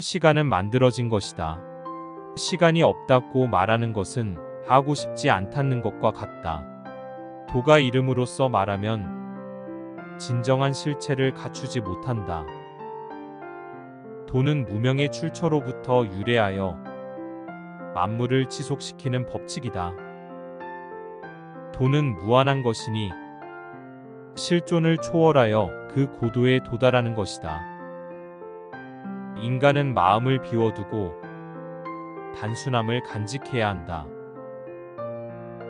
시간은 만들어진 것이다. 시간이 없다고 말하는 것은 하고 싶지 않다는 것과 같다. 도가 이름으로써 말하면 진정한 실체를 갖추지 못한다. 도는 무명의 출처로부터 유래하여 만물을 지속시키는 법칙이다. 도는 무한한 것이니 실존을 초월하여 그 고도에 도달하는 것이다. 인간은 마음을 비워두고 단순함을 간직해야 한다.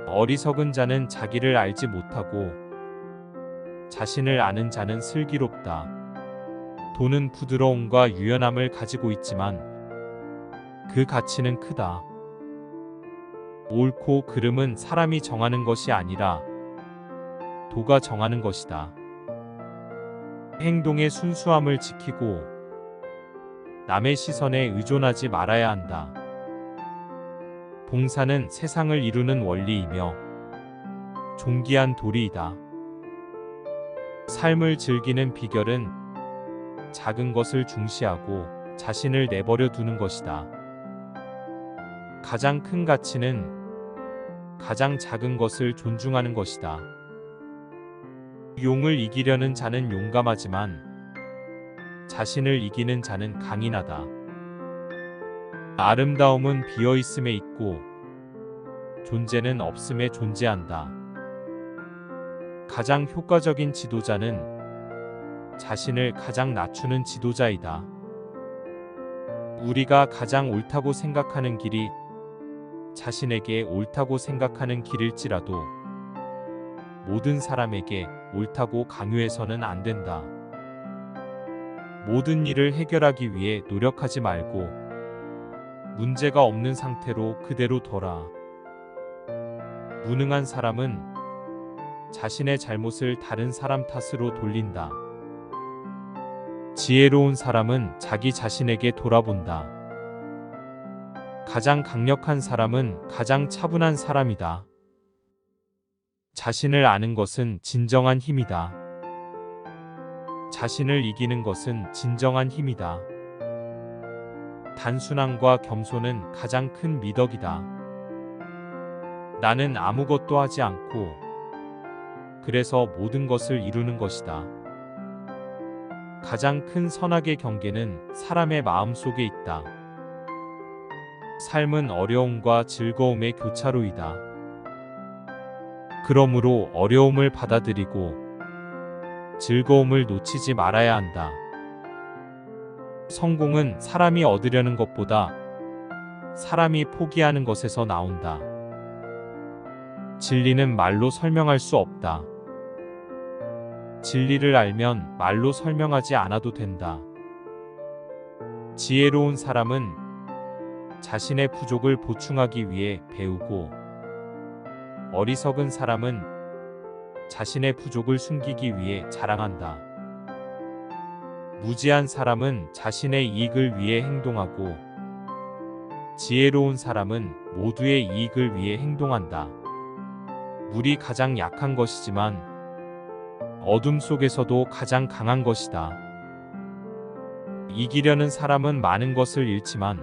어리석은 자는 자기를 알지 못하고 자신을 아는 자는 슬기롭다. 도는 부드러움과 유연함을 가지고 있지만 그 가치는 크다. 옳고 그름은 사람이 정하는 것이 아니라 도가 정하는 것이다. 행동의 순수함을 지키고 남의 시선에 의존하지 말아야 한다. 봉사는 세상을 이루는 원리이며 존귀한 도리이다. 삶을 즐기는 비결은 작은 것을 중시하고 자신을 내버려 두는 것이다. 가장 큰 가치는 가장 작은 것을 존중하는 것이다. 용을 이기려는 자는 용감하지만 자신을 이기는 자는 강인하다. 아름다움은 비어있음에 있고 존재는 없음에 존재한다. 가장 효과적인 지도자는 자신을 가장 낮추는 지도자이다. 우리가 가장 옳다고 생각하는 길이 자신에게 옳다고 생각하는 길일지라도 모든 사람에게 옳다고 강요해서는 안 된다. 모든 일을 해결하기 위해 노력하지 말고 문제가 없는 상태로 그대로 둬라. 무능한 사람은 자신의 잘못을 다른 사람 탓으로 돌린다. 지혜로운 사람은 자기 자신에게 돌아본다. 가장 강력한 사람은 가장 차분한 사람이다. 자신을 아는 것은 진정한 힘이다. 자신을 이기는 것은 진정한 힘이다. 단순함과 겸손은 가장 큰 미덕이다. 나는 아무것도 하지 않고 그래서 모든 것을 이루는 것이다. 가장 큰 선악의 경계는 사람의 마음 속에 있다. 삶은 어려움과 즐거움의 교차로이다. 그러므로 어려움을 받아들이고 즐거움을 놓치지 말아야 한다. 성공은 사람이 얻으려는 것보다 사람이 포기하는 것에서 나온다. 진리는 말로 설명할 수 없다. 진리를 알면 말로 설명하지 않아도 된다. 지혜로운 사람은 자신의 부족을 보충하기 위해 배우고 어리석은 사람은 자신의 부족을 숨기기 위해 자랑한다. 무지한 사람은 자신의 이익을 위해 행동하고 지혜로운 사람은 모두의 이익을 위해 행동한다. 물이 가장 약한 것이지만 어둠 속에서도 가장 강한 것이다. 이기려는 사람은 많은 것을 잃지만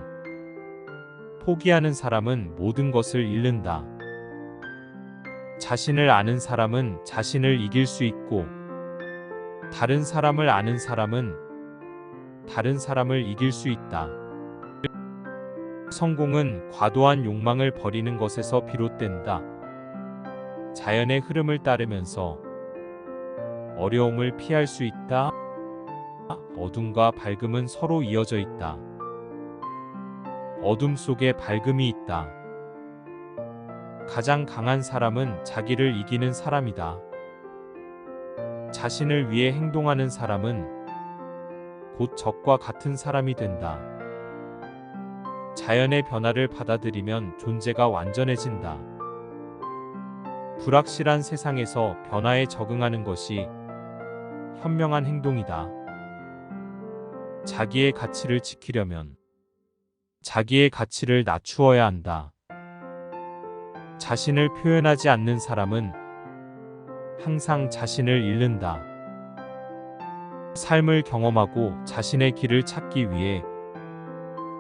포기하는 사람은 모든 것을 잃는다. 자신을 아는 사람은 자신을 이길 수 있고 다른 사람을 아는 사람은 다른 사람을 이길 수 있다. 성공은 과도한 욕망을 버리는 것에서 비롯된다. 자연의 흐름을 따르면서 어려움을 피할 수 있다. 어둠과 밝음은 서로 이어져 있다. 어둠 속에 밝음이 있다. 가장 강한 사람은 자기를 이기는 사람이다. 자신을 위해 행동하는 사람은 곧 적과 같은 사람이 된다. 자연의 변화를 받아들이면 존재가 완전해진다. 불확실한 세상에서 변화에 적응하는 것이 현명한 행동이다. 자기의 가치를 지키려면 자기의 가치를 낮추어야 한다. 자신을 표현하지 않는 사람은 항상 자신을 잃는다. 삶을 경험하고 자신의 길을 찾기 위해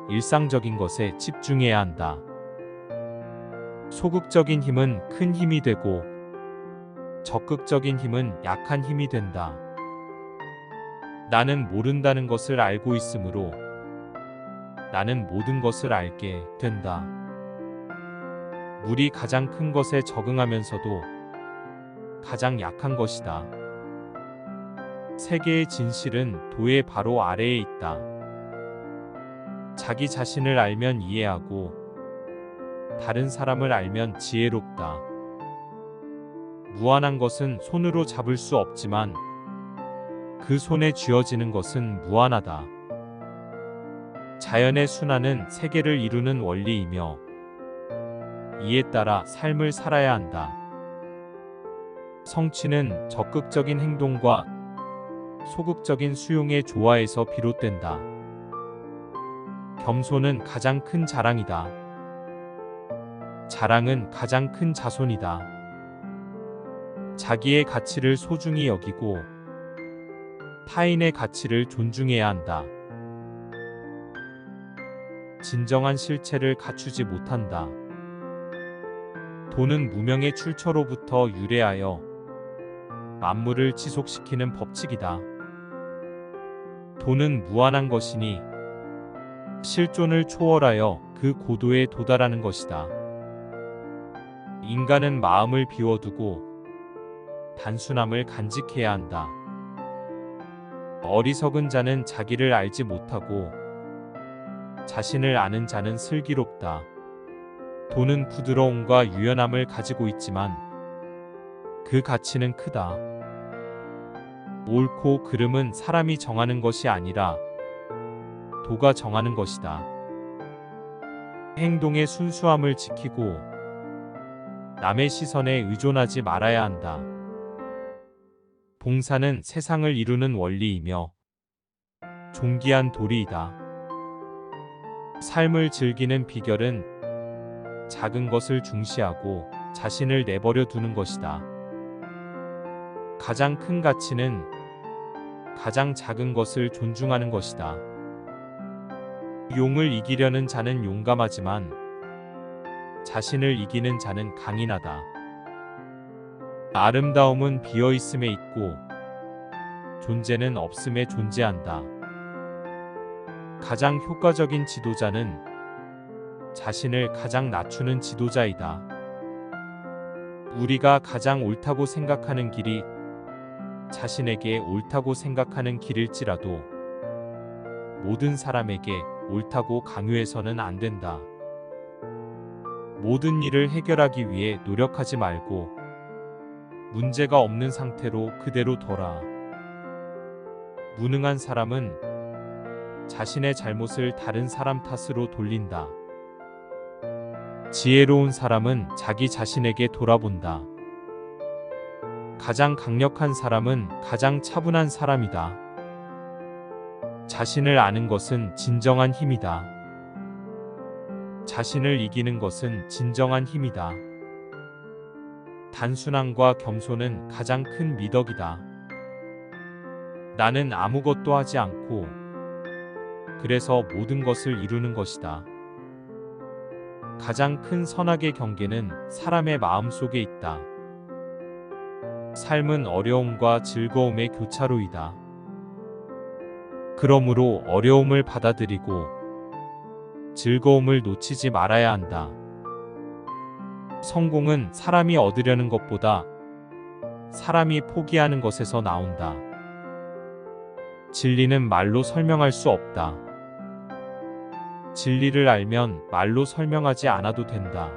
일상적인 것에 집중해야 한다. 소극적인 힘은 큰 힘이 되고 적극적인 힘은 약한 힘이 된다. 나는 모른다는 것을 알고 있으므로 나는 모든 것을 알게 된다. 물이 가장 큰 것에 적응하면서도 가장 약한 것이다. 세계의 진실은 도의 바로 아래에 있다. 자기 자신을 알면 이해하고 다른 사람을 알면 지혜롭다. 무한한 것은 손으로 잡을 수 없지만 그 손에 쥐어지는 것은 무한하다. 자연의 순환은 세계를 이루는 원리이며 이에 따라 삶을 살아야 한다. 성취는 적극적인 행동과 소극적인 수용의 조화에서 비롯된다. 겸손은 가장 큰 자랑이다. 자랑은 가장 큰 자손이다. 자기의 가치를 소중히 여기고 타인의 가치를 존중해야 한다. 진정한 실체를 갖추지 못한다. 돈은 무명의 출처로부터 유래하여 만물을 지속시키는 법칙이다. 돈은 무한한 것이니 실존을 초월하여 그 고도에 도달하는 것이다. 인간은 마음을 비워두고 단순함을 간직해야 한다. 어리석은 자는 자기를 알지 못하고 자신을 아는 자는 슬기롭다. 돈은 부드러움과 유연함을 가지고 있지만 그 가치는 크다. 옳고 그름은 사람이 정하는 것이 아니라 도가 정하는 것이다. 행동의 순수함을 지키고 남의 시선에 의존하지 말아야 한다. 봉사는 세상을 이루는 원리이며 존귀한 도리이다. 삶을 즐기는 비결은 작은 것을 중시하고 자신을 내버려 두는 것이다. 가장 큰 가치는 가장 작은 것을 존중하는 것이다. 용을 이기려는 자는 용감하지만 자신을 이기는 자는 강인하다. 아름다움은 비어있음에 있고 존재는 없음에 존재한다. 가장 효과적인 지도자는 자신을 가장 낮추는 지도자이다. 우리가 가장 옳다고 생각하는 길이 자신에게 옳다고 생각하는 길일지라도 모든 사람에게 옳다고 강요해서는 안 된다. 모든 일을 해결하기 위해 노력하지 말고 문제가 없는 상태로 그대로 둬라. 무능한 사람은 자신의 잘못을 다른 사람 탓으로 돌린다. 지혜로운 사람은 자기 자신에게 돌아본다. 가장 강력한 사람은 가장 차분한 사람이다. 자신을 아는 것은 진정한 힘이다. 자신을 이기는 것은 진정한 힘이다. 단순함과 겸손은 가장 큰 미덕이다. 나는 아무것도 하지 않고 그래서 모든 것을 이루는 것이다. 가장 큰 선악의 경계는 사람의 마음 속에 있다. 삶은 어려움과 즐거움의 교차로이다. 그러므로 어려움을 받아들이고 즐거움을 놓치지 말아야 한다. 성공은 사람이 얻으려는 것보다 사람이 포기하는 것에서 나온다. 진리는 말로 설명할 수 없다. 진리를 알면 말로 설명하지 않아도 된다.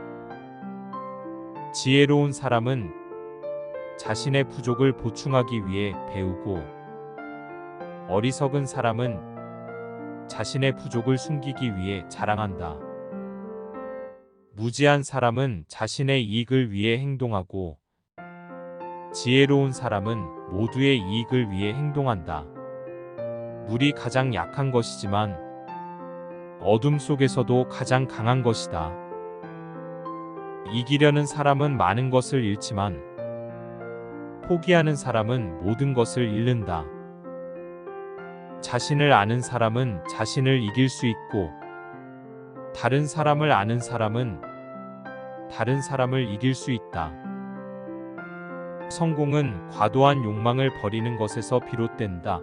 지혜로운 사람은 자신의 부족을 보충하기 위해 배우고 어리석은 사람은 자신의 부족을 숨기기 위해 자랑한다. 무지한 사람은 자신의 이익을 위해 행동하고 지혜로운 사람은 모두의 이익을 위해 행동한다. 물이 가장 약한 것이지만 어둠 속에서도 가장 강한 것이다. 이기려는 사람은 많은 것을 잃지만 포기하는 사람은 모든 것을 잃는다. 자신을 아는 사람은 자신을 이길 수 있고 다른 사람을 아는 사람은 다른 사람을 이길 수 있다. 성공은 과도한 욕망을 버리는 것에서 비롯된다.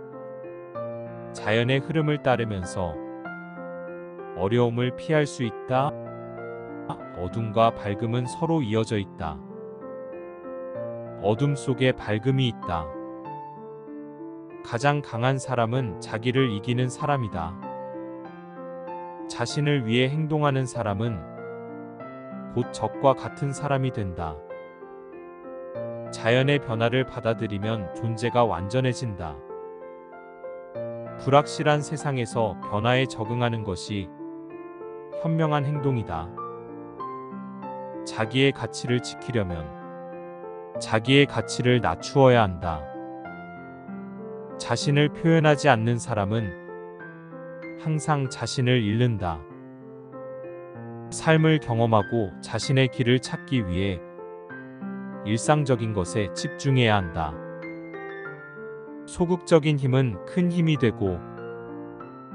자연의 흐름을 따르면서 어려움을 피할 수 있다. 어둠과 밝음은 서로 이어져 있다. 어둠 속에 밝음이 있다. 가장 강한 사람은 자기를 이기는 사람이다. 자신을 위해 행동하는 사람은 곧 적과 같은 사람이 된다. 자연의 변화를 받아들이면 존재가 완전해진다. 불확실한 세상에서 변화에 적응하는 것이 현명한 행동이다. 자기의 가치를 지키려면 자기의 가치를 낮추어야 한다. 자신을 표현하지 않는 사람은 항상 자신을 잃는다. 삶을 경험하고 자신의 길을 찾기 위해 일상적인 것에 집중해야 한다. 소극적인 힘은 큰 힘이 되고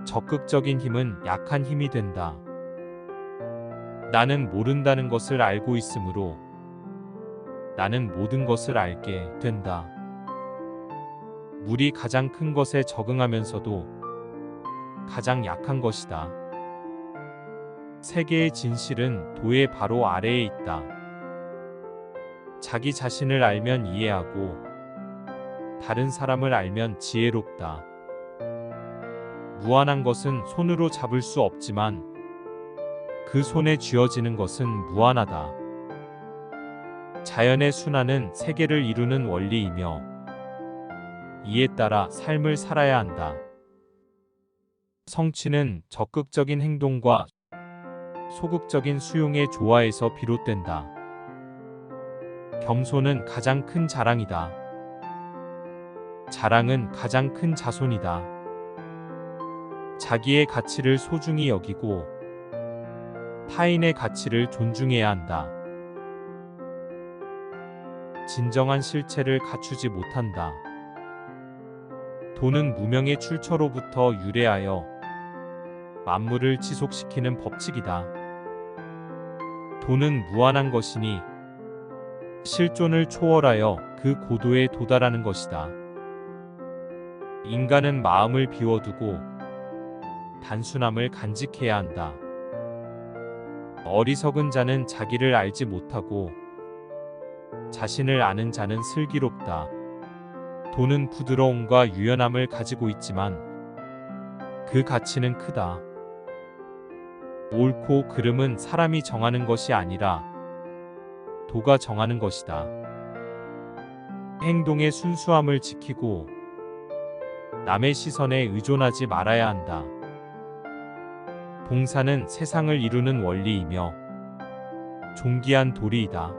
적극적인 힘은 약한 힘이 된다. 나는 모른다는 것을 알고 있으므로 나는 모든 것을 알게 된다. 물이 가장 큰 것에 적응하면서도 가장 약한 것이다. 세계의 진실은 도의 바로 아래에 있다. 자기 자신을 알면 이해하고 다른 사람을 알면 지혜롭다. 무한한 것은 손으로 잡을 수 없지만 그 손에 쥐어지는 것은 무한하다. 자연의 순환은 세계를 이루는 원리이며 이에 따라 삶을 살아야 한다. 성취는 적극적인 행동과 소극적인 수용의 조화에서 비롯된다. 겸손은 가장 큰 자랑이다. 자랑은 가장 큰 자손이다. 자기의 가치를 소중히 여기고 타인의 가치를 존중해야 한다. 진정한 실체를 갖추지 못한다. 돈은 무명의 출처로부터 유래하여 만물을 지속시키는 법칙이다. 돈은 무한한 것이니 실존을 초월하여 그 고도에 도달하는 것이다. 인간은 마음을 비워두고 단순함을 간직해야 한다. 어리석은 자는 자기를 알지 못하고 자신을 아는 자는 슬기롭다. 돈은 부드러움과 유연함을 가지고 있지만 그 가치는 크다. 옳고 그름은 사람이 정하는 것이 아니라 도가 정하는 것이다. 행동의 순수함을 지키고 남의 시선에 의존하지 말아야 한다. 봉사는 세상을 이루는 원리이며 존귀한 도리이다.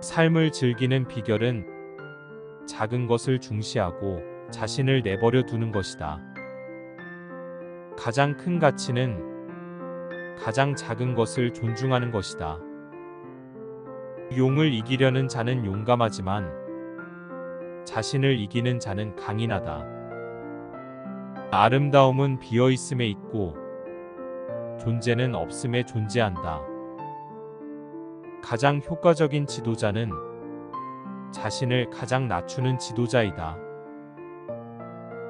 삶을 즐기는 비결은 작은 것을 중시하고 자신을 내버려 두는 것이다. 가장 큰 가치는 가장 작은 것을 존중하는 것이다. 용을 이기려는 자는 용감하지만 자신을 이기는 자는 강인하다. 아름다움은 비어있음에 있고 존재는 없음에 존재한다. 가장 효과적인 지도자는 자신을 가장 낮추는 지도자이다.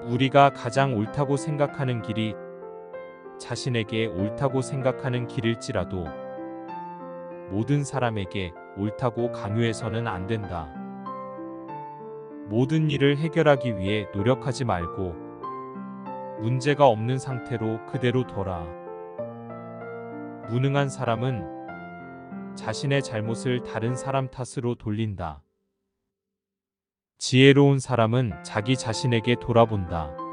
우리가 가장 옳다고 생각하는 길이 자신에게 옳다고 생각하는 길일지라도 모든 사람에게 옳다고 강요해서는 안 된다. 모든 일을 해결하기 위해 노력하지 말고 문제가 없는 상태로 그대로 둬라. 무능한 사람은 자신의 잘못을 다른 사람 탓으로 돌린다. 지혜로운 사람은 자기 자신에게 돌아본다.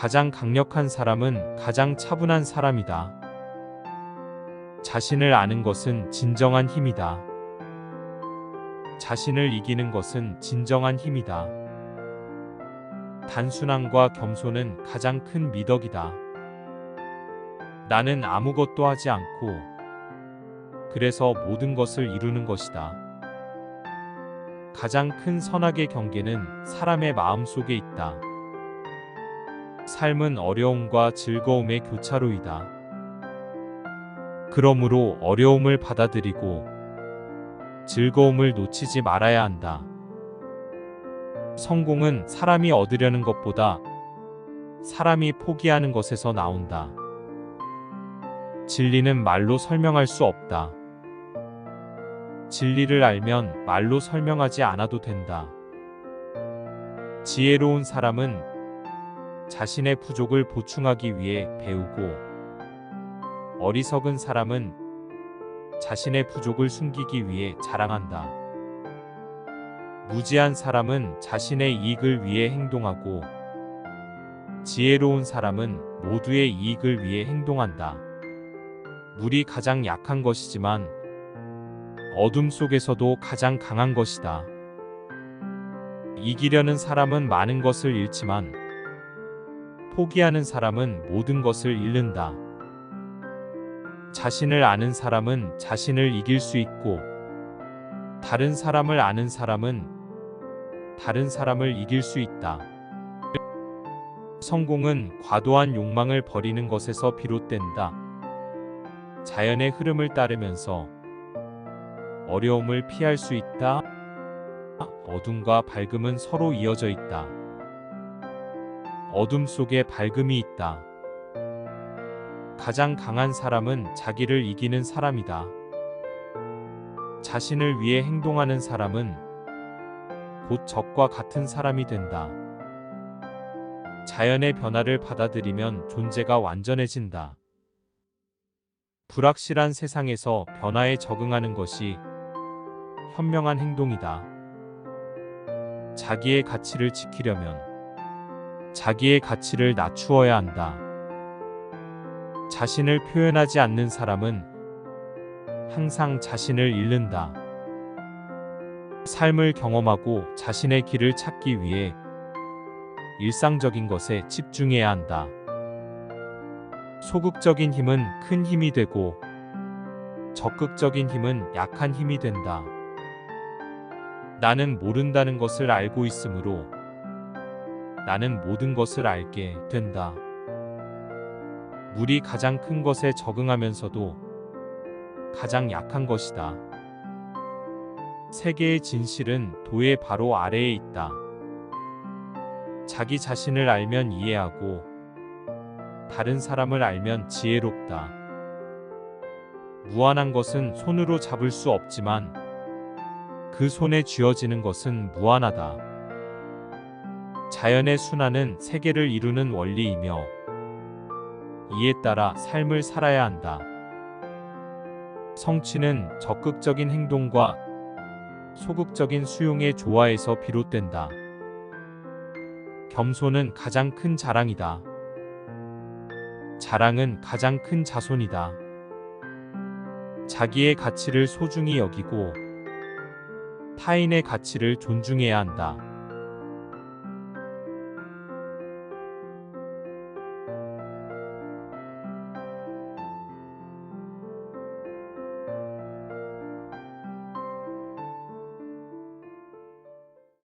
가장 강력한 사람은 가장 차분한 사람이다. 자신을 아는 것은 진정한 힘이다. 자신을 이기는 것은 진정한 힘이다. 단순함과 겸손은 가장 큰 미덕이다. 나는 아무것도 하지 않고 그래서 모든 것을 이루는 것이다. 가장 큰 선악의 경계는 사람의 마음 속에 있다. 삶은 어려움과 즐거움의 교차로이다. 그러므로 어려움을 받아들이고 즐거움을 놓치지 말아야 한다. 성공은 사람이 얻으려는 것보다 사람이 포기하는 것에서 나온다. 진리는 말로 설명할 수 없다. 진리를 알면 말로 설명하지 않아도 된다. 지혜로운 사람은 자신의 부족을 보충하기 위해 배우고, 어리석은 사람은 자신의 부족을 숨기기 위해 자랑한다. 무지한 사람은 자신의 이익을 위해 행동하고, 지혜로운 사람은 모두의 이익을 위해 행동한다. 물이 가장 약한 것이지만 어둠 속에서도 가장 강한 것이다. 이기려는 사람은 많은 것을 잃지만 포기하는 사람은 모든 것을 잃는다. 자신을 아는 사람은 자신을 이길 수 있고, 다른 사람을 아는 사람은 다른 사람을 이길 수 있다. 성공은 과도한 욕망을 버리는 것에서 비롯된다. 자연의 흐름을 따르면서 어려움을 피할 수 있다. 어둠과 밝음은 서로 이어져 있다. 어둠 속에 밝음이 있다. 가장 강한 사람은 자기를 이기는 사람이다. 자신을 위해 행동하는 사람은 곧 적과 같은 사람이 된다. 자연의 변화를 받아들이면 존재가 완전해진다. 불확실한 세상에서 변화에 적응하는 것이 현명한 행동이다. 자기의 가치를 지키려면 자기의 가치를 낮추어야 한다. 자신을 표현하지 않는 사람은 항상 자신을 잃는다. 삶을 경험하고 자신의 길을 찾기 위해 일상적인 것에 집중해야 한다. 소극적인 힘은 큰 힘이 되고 적극적인 힘은 약한 힘이 된다. 나는 모른다는 것을 알고 있으므로 나는 모든 것을 알게 된다. 물이 가장 큰 것에 적응하면서도 가장 약한 것이다. 세계의 진실은 도의 바로 아래에 있다. 자기 자신을 알면 이해하고 다른 사람을 알면 지혜롭다. 무한한 것은 손으로 잡을 수 없지만 그 손에 쥐어지는 것은 무한하다. 자연의 순환은 세계를 이루는 원리이며 이에 따라 삶을 살아야 한다. 성취는 적극적인 행동과 소극적인 수용의 조화에서 비롯된다. 겸손은 가장 큰 자랑이다. 자랑은 가장 큰 자손이다. 자기의 가치를 소중히 여기고 타인의 가치를 존중해야 한다.